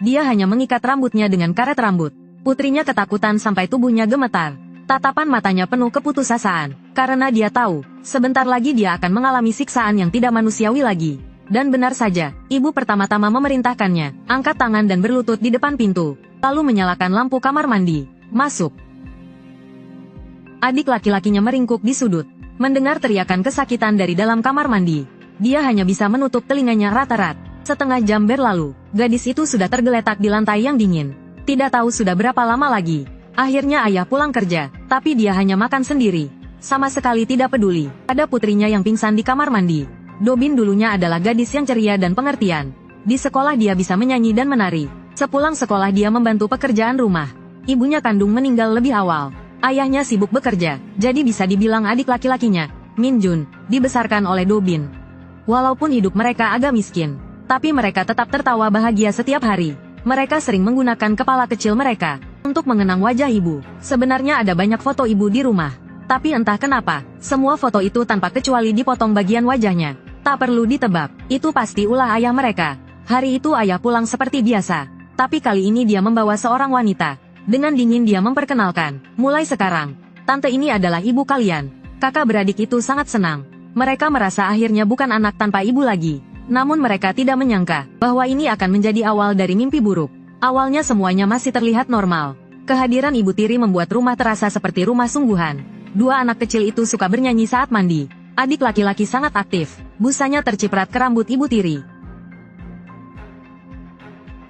Dia hanya mengikat rambutnya dengan karet rambut. Putrinya ketakutan sampai tubuhnya gemetar. Tatapan matanya penuh keputusasaan, karena dia tahu, sebentar lagi dia akan mengalami siksaan yang tidak manusiawi lagi. Dan benar saja, ibu pertama-tama memerintahkannya, angkat tangan dan berlutut di depan pintu, lalu menyalakan lampu kamar mandi. Masuk. Adik laki-lakinya meringkuk di sudut, mendengar teriakan kesakitan dari dalam kamar mandi. Dia hanya bisa menutup telinganya rat-rat. Setengah jam berlalu, gadis itu sudah tergeletak di lantai yang dingin. Tidak tahu sudah berapa lama lagi. Akhirnya ayah pulang kerja, tapi dia hanya makan sendiri. Sama sekali tidak peduli, ada putrinya yang pingsan di kamar mandi. Dobin dulunya adalah gadis yang ceria dan pengertian. Di sekolah dia bisa menyanyi dan menari. Sepulang sekolah dia membantu pekerjaan rumah. Ibunya kandung meninggal lebih awal. Ayahnya sibuk bekerja, jadi bisa dibilang adik laki-lakinya, Min Jun, dibesarkan oleh Dobin. Walaupun hidup mereka agak miskin, tapi mereka tetap tertawa bahagia setiap hari. Mereka sering menggunakan kepala kecil mereka untuk mengenang wajah ibu. Sebenarnya ada banyak foto ibu di rumah. Tapi entah kenapa, semua foto itu tanpa kecuali dipotong bagian wajahnya. Tak perlu ditebak, itu pasti ulah ayah mereka. Hari itu ayah pulang seperti biasa. Tapi kali ini dia membawa seorang wanita. Dengan dingin dia memperkenalkan, mulai sekarang, tante ini adalah ibu kalian. Kakak beradik itu sangat senang. Mereka merasa akhirnya bukan anak tanpa ibu lagi. Namun mereka tidak menyangka bahwa ini akan menjadi awal dari mimpi buruk. Awalnya semuanya masih terlihat normal. Kehadiran ibu tiri membuat rumah terasa seperti rumah sungguhan. Dua anak kecil itu suka bernyanyi saat mandi. Adik laki-laki sangat aktif. Busanya terciprat ke rambut ibu tiri.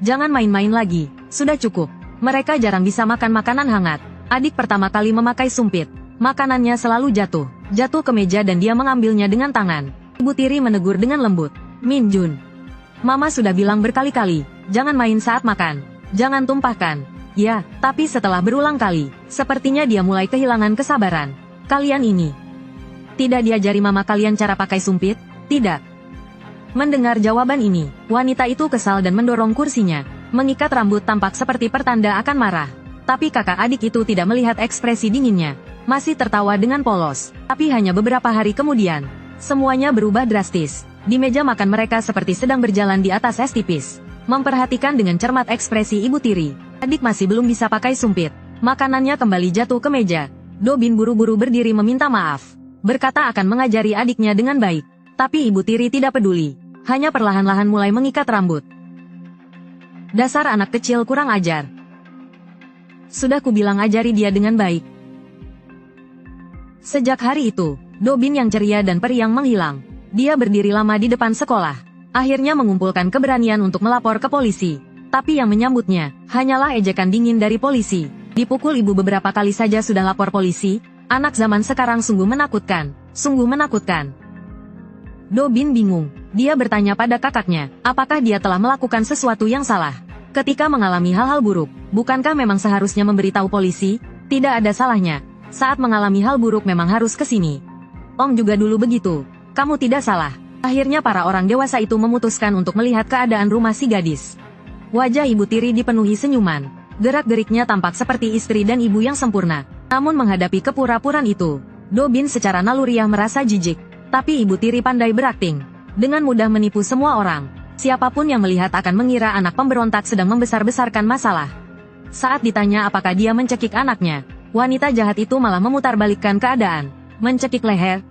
Jangan main-main lagi. Sudah cukup. Mereka jarang bisa makan makanan hangat. Adik pertama kali memakai sumpit. Makanannya selalu jatuh. Jatuh ke meja dan dia mengambilnya dengan tangan. Ibu tiri menegur dengan lembut. Min Jun. Mama sudah bilang berkali-kali, jangan main saat makan. Jangan tumpahkan. Ya, tapi setelah berulang kali, sepertinya dia mulai kehilangan kesabaran. Kalian ini tidak diajari mama kalian cara pakai sumpit? Tidak. Mendengar jawaban ini, wanita itu kesal dan mendorong kursinya. Mengikat rambut tampak seperti pertanda akan marah. Tapi kakak adik itu tidak melihat ekspresi dinginnya. Masih tertawa dengan polos. Tapi hanya beberapa hari kemudian, semuanya berubah drastis. Di meja makan mereka seperti sedang berjalan di atas es tipis. Memperhatikan dengan cermat ekspresi ibu tiri. Adik masih belum bisa pakai sumpit. Makanannya kembali jatuh ke meja. Dobin buru-buru berdiri meminta maaf. Berkata akan mengajari adiknya dengan baik. Tapi ibu tiri tidak peduli. Hanya perlahan-lahan mulai mengikat rambut. Dasar anak kecil kurang ajar. Sudah kubilang ajari dia dengan baik. Sejak hari itu, Dobin yang ceria dan periang menghilang. Dia berdiri lama di depan sekolah. Akhirnya mengumpulkan keberanian untuk melapor ke polisi. Tapi yang menyambutnya, hanyalah ejekan dingin dari polisi. Dipukul ibu beberapa kali saja sudah lapor polisi. Anak zaman sekarang sungguh menakutkan. Sungguh menakutkan. Dobin bingung. Dia bertanya pada kakaknya, apakah dia telah melakukan sesuatu yang salah. Ketika mengalami hal-hal buruk, bukankah memang seharusnya memberitahu polisi? Tidak ada salahnya. Saat mengalami hal buruk memang harus ke sini. Om juga dulu begitu. Kamu tidak salah. Akhirnya para orang dewasa itu memutuskan untuk melihat keadaan rumah si gadis. Wajah ibu tiri dipenuhi senyuman. Gerak-geriknya tampak seperti istri dan ibu yang sempurna. Namun menghadapi kepura-puraan itu, Dobin secara naluriah merasa jijik. Tapi ibu tiri pandai berakting. Dengan mudah menipu semua orang. Siapapun yang melihat akan mengira anak pemberontak sedang membesar-besarkan masalah. Saat ditanya apakah dia mencekik anaknya, wanita jahat itu malah memutarbalikkan keadaan. Mencekik leher.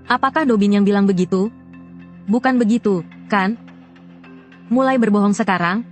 Apakah Dobin yang bilang begitu? Bukan begitu, kan? Mulai berbohong sekarang?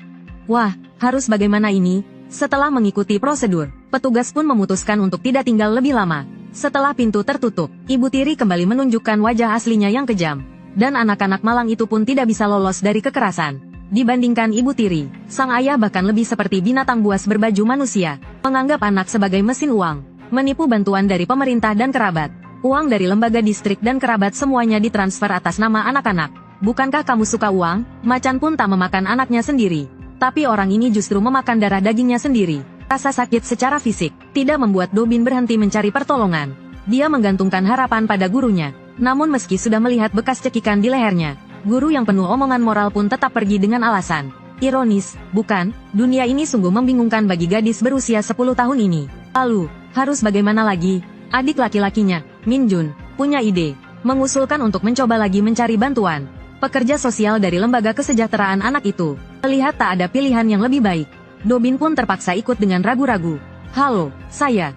Wah, harus bagaimana ini? Setelah mengikuti prosedur, petugas pun memutuskan untuk tidak tinggal lebih lama. Setelah pintu tertutup, ibu tiri kembali menunjukkan wajah aslinya yang kejam. Dan anak-anak malang itu pun tidak bisa lolos dari kekerasan. Dibandingkan ibu tiri, sang ayah bahkan lebih seperti binatang buas berbaju manusia. Menganggap anak sebagai mesin uang. Menipu bantuan dari pemerintah dan kerabat. Uang dari lembaga distrik dan kerabat semuanya ditransfer atas nama anak-anak. Bukankah kamu suka uang? Macan pun tak memakan anaknya sendiri. Tapi orang ini justru memakan darah dagingnya sendiri. Rasa sakit secara fisik tidak membuat Dobin berhenti mencari pertolongan. Dia menggantungkan harapan pada gurunya. Namun meski sudah melihat bekas cekikan di lehernya, guru yang penuh omongan moral pun tetap pergi dengan alasan. Ironis, bukan? Dunia ini sungguh membingungkan bagi gadis berusia 10 tahun ini. Lalu, harus bagaimana lagi? Adik laki-lakinya, Min Jun, punya ide. Mengusulkan untuk mencoba lagi mencari bantuan. pekerja sosial dari lembaga kesejahteraan anak itu. Melihat tak ada pilihan yang lebih baik, Dobin pun terpaksa ikut dengan ragu-ragu. Halo, saya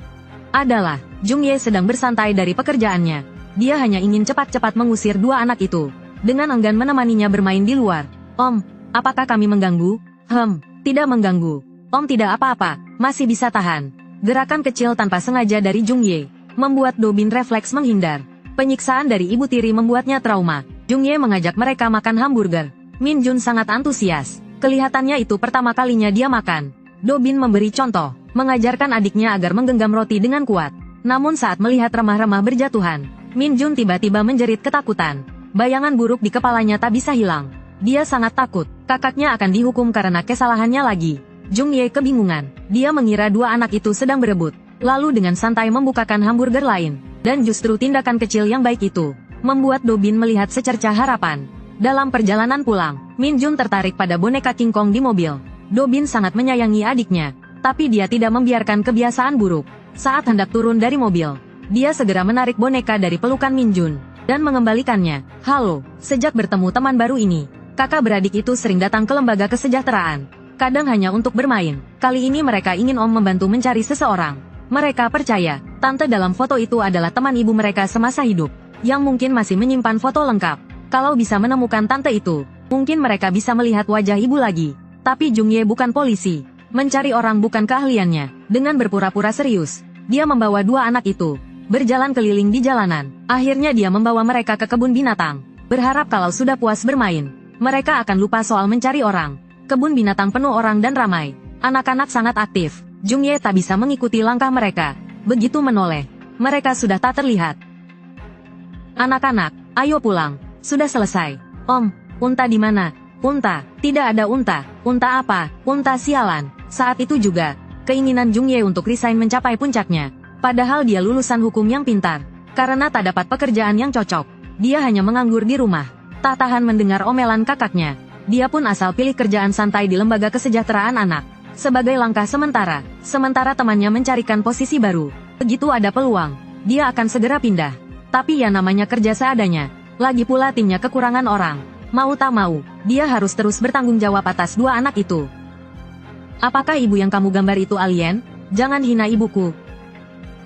adalah Jung Ye sedang bersantai dari pekerjaannya. Dia hanya ingin cepat-cepat mengusir dua anak itu, dengan enggan menemaninya bermain di luar. Om, apakah kami mengganggu? Tidak mengganggu. Om tidak apa-apa, masih bisa tahan. Gerakan kecil tanpa sengaja dari Jung Ye membuat Dobin refleks menghindar. Penyiksaan dari ibu tiri membuatnya trauma. Jung Ye mengajak mereka makan hamburger. Min Jun sangat antusias. Kelihatannya itu pertama kalinya dia makan. Dobin memberi contoh, mengajarkan adiknya agar menggenggam roti dengan kuat. Namun saat melihat remah-remah berjatuhan, Min Jun tiba-tiba menjerit ketakutan. Bayangan buruk di kepalanya tak bisa hilang. Dia sangat takut, kakaknya akan dihukum karena kesalahannya lagi. Jung Ye kebingungan. Dia mengira dua anak itu sedang berebut, lalu dengan santai membukakan hamburger lain. Dan justru tindakan kecil yang baik itu membuat Dobin melihat secercah harapan. Dalam perjalanan pulang, Min Jun tertarik pada boneka King Kong di mobil. Dobin sangat menyayangi adiknya, tapi dia tidak membiarkan kebiasaan buruk. Saat hendak turun dari mobil, dia segera menarik boneka dari pelukan Min Jun dan mengembalikannya. Halo, sejak bertemu teman baru ini, kakak beradik itu sering datang ke lembaga kesejahteraan. Kadang hanya untuk bermain. Kali ini mereka ingin Om membantu mencari seseorang. Mereka percaya, tante dalam foto itu adalah teman ibu mereka semasa hidup, yang mungkin masih menyimpan foto lengkap. Kalau bisa menemukan tante itu, mungkin mereka bisa melihat wajah ibu lagi. Tapi Jung Ye bukan polisi. Mencari orang bukan keahliannya. Dengan berpura-pura serius, dia membawa dua anak itu berjalan keliling di jalanan. Akhirnya dia membawa mereka ke kebun binatang, berharap kalau sudah puas bermain, mereka akan lupa soal mencari orang. Kebun binatang penuh orang dan ramai. Anak-anak sangat aktif. Jung Ye tak bisa mengikuti langkah mereka. Begitu menoleh, mereka sudah tak terlihat. Anak-anak, ayo pulang. Sudah selesai. Om, unta di mana? Unta, tidak ada unta. Unta apa? Unta sialan. Saat itu juga, keinginan Jung Ye untuk resign mencapai puncaknya. Padahal dia lulusan hukum yang pintar. Karena tak dapat pekerjaan yang cocok, dia hanya menganggur di rumah. Tak tahan mendengar omelan kakaknya. Dia pun asal pilih kerjaan santai di lembaga kesejahteraan anak. Sebagai langkah sementara temannya mencarikan posisi baru. Begitu ada peluang, dia akan segera pindah. Tapi ya namanya kerja seadanya. Lagi pula timnya kekurangan orang. Mau tak mau, dia harus terus bertanggung jawab atas dua anak itu. Apakah ibu yang kamu gambar itu alien? Jangan hina ibuku.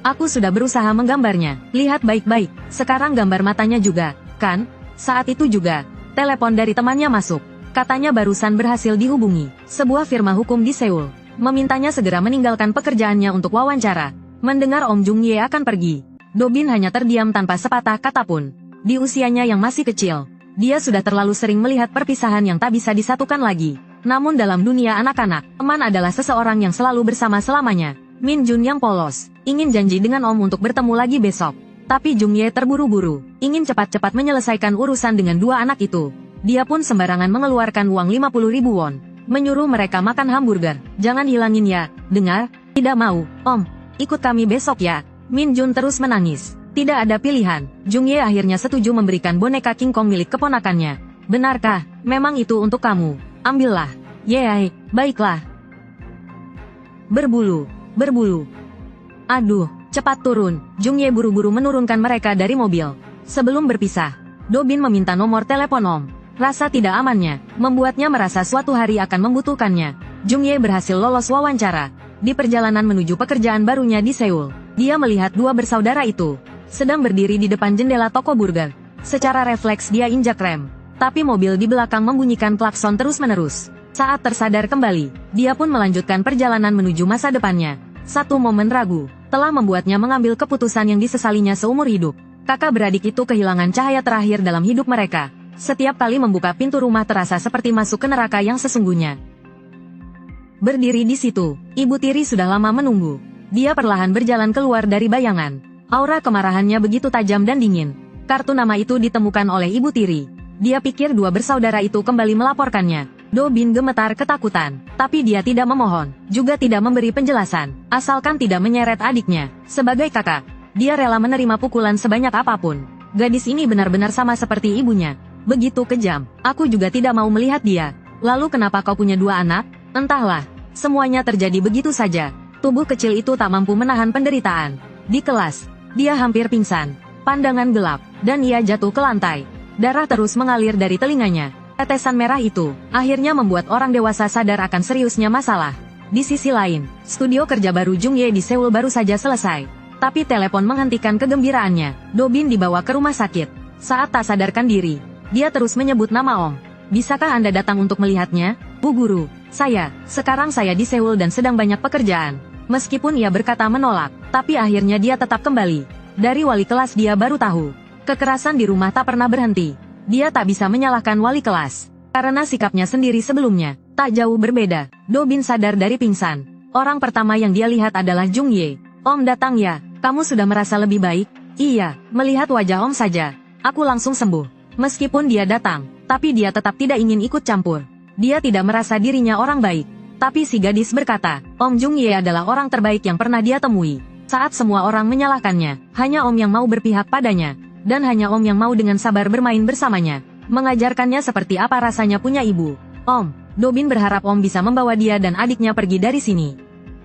Aku sudah berusaha menggambarnya. Lihat baik-baik, sekarang gambar matanya juga, kan? Saat itu juga, telepon dari temannya masuk. Katanya barusan berhasil dihubungi sebuah firma hukum di Seoul, memintanya segera meninggalkan pekerjaannya untuk wawancara. Mendengar Om Jung Ye akan pergi, Dobin hanya terdiam tanpa sepatah kata pun. Di usianya yang masih kecil, dia sudah terlalu sering melihat perpisahan yang tak bisa disatukan lagi. Namun dalam dunia anak-anak, teman adalah seseorang yang selalu bersama selamanya. Min Jun yang polos, ingin janji dengan Om untuk bertemu lagi besok. Tapi Jung Ye terburu-buru, ingin cepat-cepat menyelesaikan urusan dengan dua anak itu. Dia pun sembarangan mengeluarkan uang 50.000 won, menyuruh mereka makan hamburger. Jangan hilangin ya, dengar? Tidak mau, Om. Ikut kami besok ya. Min Jun terus menangis. Tidak ada pilihan. Jung Ye akhirnya setuju memberikan boneka King Kong milik keponakannya. Benarkah? Memang itu untuk kamu. Ambillah. Yeay, baiklah. Berbulu. Aduh, cepat turun. Jung Ye buru-buru menurunkan mereka dari mobil. Sebelum berpisah, Dobin meminta nomor telepon Om. Rasa tidak amannya membuatnya merasa suatu hari akan membutuhkannya. Jung Ye berhasil lolos wawancara. Di perjalanan menuju pekerjaan barunya di Seoul, dia melihat dua bersaudara itu sedang berdiri di depan jendela toko burger. Secara refleks dia injak rem, tapi mobil di belakang membunyikan klakson terus-menerus. Saat tersadar kembali, dia pun melanjutkan perjalanan menuju masa depannya. Satu momen ragu telah membuatnya mengambil keputusan yang disesalinya seumur hidup. Kakak beradik itu kehilangan cahaya terakhir dalam hidup mereka. Setiap kali membuka pintu rumah terasa seperti masuk ke neraka yang sesungguhnya. Berdiri di situ, ibu tiri sudah lama menunggu. Dia perlahan berjalan keluar dari bayangan. Aura kemarahannya begitu tajam dan dingin. Kartu nama itu ditemukan oleh ibu tiri. Dia pikir dua bersaudara itu kembali melaporkannya. Dobin gemetar ketakutan, tapi dia tidak memohon, juga tidak memberi penjelasan, asalkan tidak menyeret adiknya. Sebagai kakak, dia rela menerima pukulan sebanyak apapun. Gadis ini benar-benar sama seperti ibunya. Begitu kejam, aku juga tidak mau melihat dia. Lalu kenapa kau punya dua anak? Entahlah, semuanya terjadi begitu saja. Tubuh kecil itu tak mampu menahan penderitaan. Di kelas, dia hampir pingsan. Pandangan gelap, dan ia jatuh ke lantai. Darah terus mengalir dari telinganya. Tetesan merah itu akhirnya membuat orang dewasa sadar akan seriusnya masalah. Di sisi lain, studio kerja baru Jung Ye di Seoul baru saja selesai. Tapi telepon menghentikan kegembiraannya. Do Bin dibawa ke rumah sakit. Saat tak sadarkan diri, dia terus menyebut nama Om. Bisakah Anda datang untuk melihatnya, Bu Guru? Sekarang saya di Seoul dan sedang banyak pekerjaan. Meskipun ia berkata menolak, tapi akhirnya dia tetap kembali. Dari wali kelas dia baru tahu. Kekerasan di rumah tak pernah berhenti. Dia tak bisa menyalahkan wali kelas. Karena sikapnya sendiri sebelumnya, tak jauh berbeda. Do Bin sadar dari pingsan. Orang pertama yang dia lihat adalah Jung Ye. Om datang ya, kamu sudah merasa lebih baik? Iya, melihat wajah Om saja, aku langsung sembuh. Meskipun dia datang, tapi dia tetap tidak ingin ikut campur. Dia tidak merasa dirinya orang baik. Tapi si gadis berkata, Om Jung Ye adalah orang terbaik yang pernah dia temui. Saat semua orang menyalahkannya, hanya Om yang mau berpihak padanya. Dan hanya Om yang mau dengan sabar bermain bersamanya. Mengajarkannya seperti apa rasanya punya ibu. Om, Do Bin berharap Om bisa membawa dia dan adiknya pergi dari sini.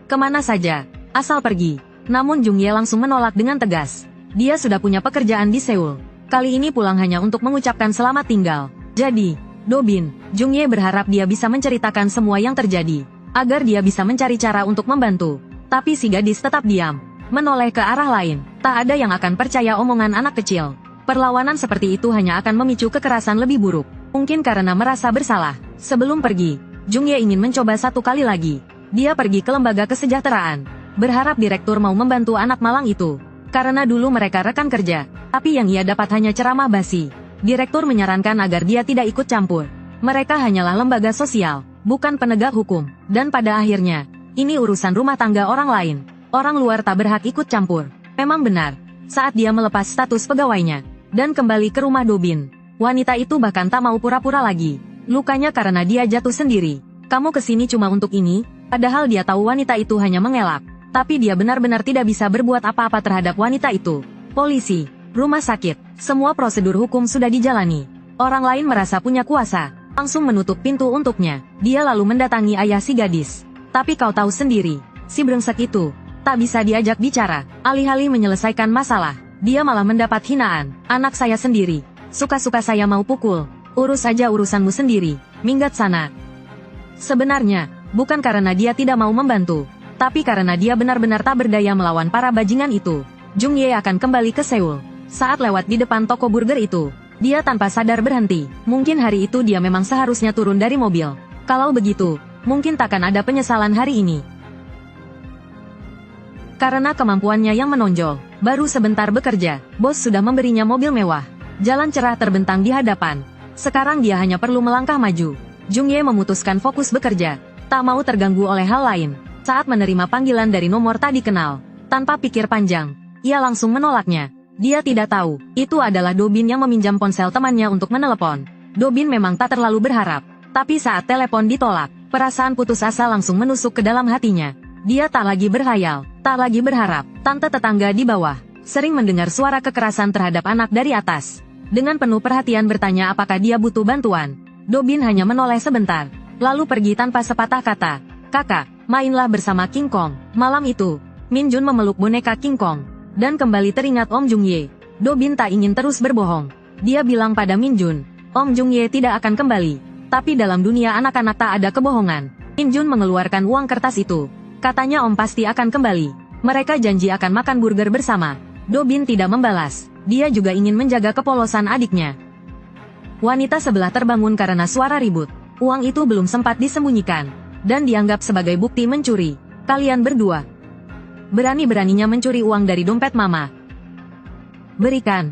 Kemana saja, asal pergi. Namun Jung Ye langsung menolak dengan tegas. Dia sudah punya pekerjaan di Seoul. Kali ini pulang hanya untuk mengucapkan selamat tinggal. Jadi, Do Bin, Jung Ye berharap dia bisa menceritakan semua yang terjadi. Agar dia bisa mencari cara untuk membantu. Tapi si gadis tetap diam. Menoleh ke arah lain, tak ada yang akan percaya omongan anak kecil. Perlawanan seperti itu hanya akan memicu kekerasan lebih buruk. Mungkin karena merasa bersalah. Sebelum pergi, Jung Ye ingin mencoba satu kali lagi. Dia pergi ke lembaga kesejahteraan. Berharap direktur mau membantu anak malang itu. Karena dulu mereka rekan kerja. Tapi yang ia dapat hanya ceramah basi. Direktur menyarankan agar dia tidak ikut campur. Mereka hanyalah lembaga sosial, bukan penegak hukum. Dan pada akhirnya, ini urusan rumah tangga orang lain. Orang luar tak berhak ikut campur. Memang benar. Saat dia melepas status pegawainya dan kembali ke rumah Do Bin, wanita itu bahkan tak mau pura-pura lagi. Lukanya karena dia jatuh sendiri. Kamu kesini cuma untuk ini? Padahal dia tahu wanita itu hanya mengelak. Tapi dia benar-benar tidak bisa berbuat apa-apa terhadap wanita itu. Polisi, rumah sakit, semua prosedur hukum sudah dijalani. Orang lain merasa punya kuasa, langsung menutup pintu untuknya. Dia lalu mendatangi ayah si gadis. Tapi kau tahu sendiri, si brengsek itu tak bisa diajak bicara. Alih-alih menyelesaikan masalah, dia malah mendapat hinaan. Anak saya sendiri, suka-suka saya mau pukul. Urus aja urusanmu sendiri, minggat sana. Sebenarnya, bukan karena dia tidak mau membantu, tapi karena dia benar-benar tak berdaya melawan para bajingan itu. Jung Ye akan kembali ke Seoul. Saat lewat di depan toko burger itu, dia tanpa sadar berhenti. Mungkin hari itu dia memang seharusnya turun dari mobil. Kalau begitu, mungkin takkan ada penyesalan hari ini. Karena kemampuannya yang menonjol, baru sebentar bekerja, bos sudah memberinya mobil mewah. Jalan cerah terbentang di hadapan. Sekarang dia hanya perlu melangkah maju. Jung Ye memutuskan fokus bekerja, tak mau terganggu oleh hal lain. Saat menerima panggilan dari nomor tak dikenal, tanpa pikir panjang, ia langsung menolaknya. Dia tidak tahu, itu adalah Do Bin yang meminjam ponsel temannya untuk menelepon. Do Bin memang tak terlalu berharap. Tapi saat telepon ditolak, perasaan putus asa langsung menusuk ke dalam hatinya. Dia tak lagi berhayal, tak lagi berharap. Tante tetangga di bawah sering mendengar suara kekerasan terhadap anak dari atas. Dengan penuh perhatian bertanya apakah dia butuh bantuan. Do Bin hanya menoleh sebentar, lalu pergi tanpa sepatah kata. Kakak, mainlah bersama King Kong. Malam itu, Min Jun memeluk boneka King Kong. Dan kembali teringat Om Jung Ye. Do Bin tak ingin terus berbohong. Dia bilang pada Min Jun, Om Jung Ye tidak akan kembali. Tapi dalam dunia anak-anak tak ada kebohongan. Min Jun mengeluarkan uang kertas itu. Katanya Om pasti akan kembali. Mereka janji akan makan burger bersama. Do Bin tidak membalas. Dia juga ingin menjaga kepolosan adiknya. Wanita sebelah terbangun karena suara ribut. Uang itu belum sempat disembunyikan. Dan dianggap sebagai bukti mencuri. Kalian berdua berani-beraninya mencuri uang dari dompet mama. Berikan.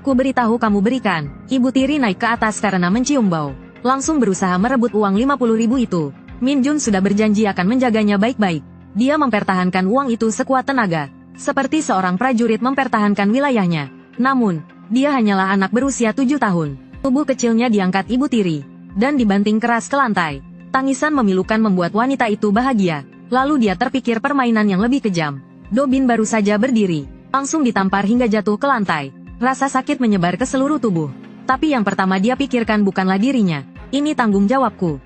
Ku beritahu kamu berikan. Ibu tiri naik ke atas karena mencium bau. Langsung berusaha merebut uang 50.000 itu. Min Jun sudah berjanji akan menjaganya baik-baik. Dia mempertahankan uang itu sekuat tenaga. Seperti seorang prajurit mempertahankan wilayahnya. Namun, dia hanyalah anak berusia 7 tahun. Tubuh kecilnya diangkat ibu tiri. Dan dibanting keras ke lantai. Tangisan memilukan membuat wanita itu bahagia. Lalu dia terpikir permainan yang lebih kejam. Do Bin baru saja berdiri. Langsung ditampar hingga jatuh ke lantai. Rasa sakit menyebar ke seluruh tubuh. Tapi yang pertama dia pikirkan bukanlah dirinya. Ini tanggung jawabku.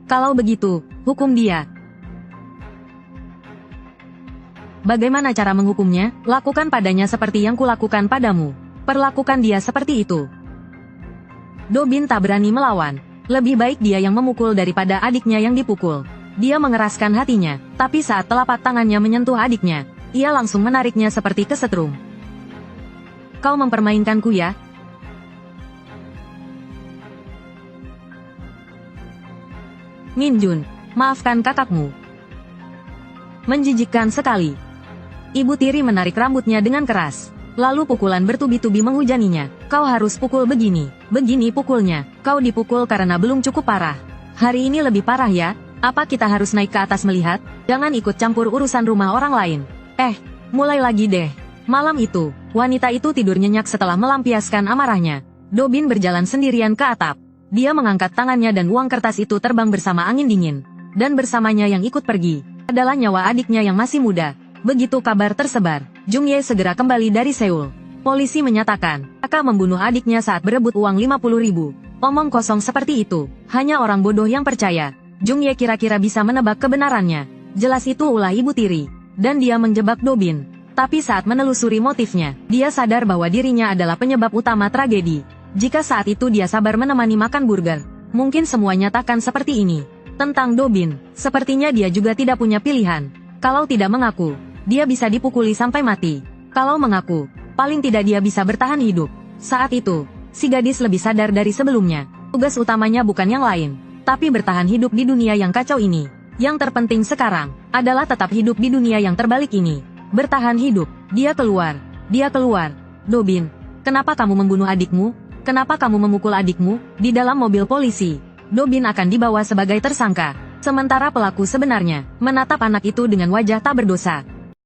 Kalau begitu, hukum dia. Bagaimana cara menghukumnya? Lakukan padanya seperti yang kulakukan padamu. Perlakukan dia seperti itu. Dobin tak berani melawan. Lebih baik dia yang memukul daripada adiknya yang dipukul. Dia mengeraskan hatinya, tapi saat telapak tangannya menyentuh adiknya, ia langsung menariknya seperti kesetrum. Kau mempermainkanku ya? Min Jun, maafkan kakakmu. Menjijikkan sekali. Ibu tiri menarik rambutnya dengan keras. Lalu pukulan bertubi-tubi menghujaninya. Kau harus pukul begini. Begini pukulnya. Kau dipukul karena belum cukup parah. Hari ini lebih parah ya? Apa kita harus naik ke atas melihat? Jangan ikut campur urusan rumah orang lain. Mulai lagi deh. Malam itu, wanita itu tidur nyenyak setelah melampiaskan amarahnya. Dobin berjalan sendirian ke atap. Dia mengangkat tangannya dan uang kertas itu terbang bersama angin dingin. Dan bersamanya yang ikut pergi adalah nyawa adiknya yang masih muda. Begitu kabar tersebar, Jung Ye segera kembali dari Seoul. Polisi menyatakan, kakak membunuh adiknya saat berebut uang 50.000. Omong kosong seperti itu, hanya orang bodoh yang percaya. Jung Ye kira-kira bisa menebak kebenarannya. Jelas itu ulah ibu tiri. Dan dia menjebak Dobin. Tapi saat menelusuri motifnya, dia sadar bahwa dirinya adalah penyebab utama tragedi. Jika saat itu dia sabar menemani makan burger, mungkin semuanya takkan seperti ini. Tentang Dobin, sepertinya dia juga tidak punya pilihan. Kalau tidak mengaku, dia bisa dipukuli sampai mati. Kalau mengaku, paling tidak dia bisa bertahan hidup. Saat itu, si gadis lebih sadar dari sebelumnya. Tugas utamanya bukan yang lain, tapi bertahan hidup di dunia yang kacau ini. Yang terpenting sekarang, adalah tetap hidup di dunia yang terbalik ini. Bertahan hidup. Dia keluar. Dia keluar. Dobin, kenapa kamu membunuh adikmu? Kenapa kamu memukul adikmu? Di dalam mobil polisi, Dobin akan dibawa sebagai tersangka. Sementara pelaku sebenarnya menatap anak itu dengan wajah tak berdosa.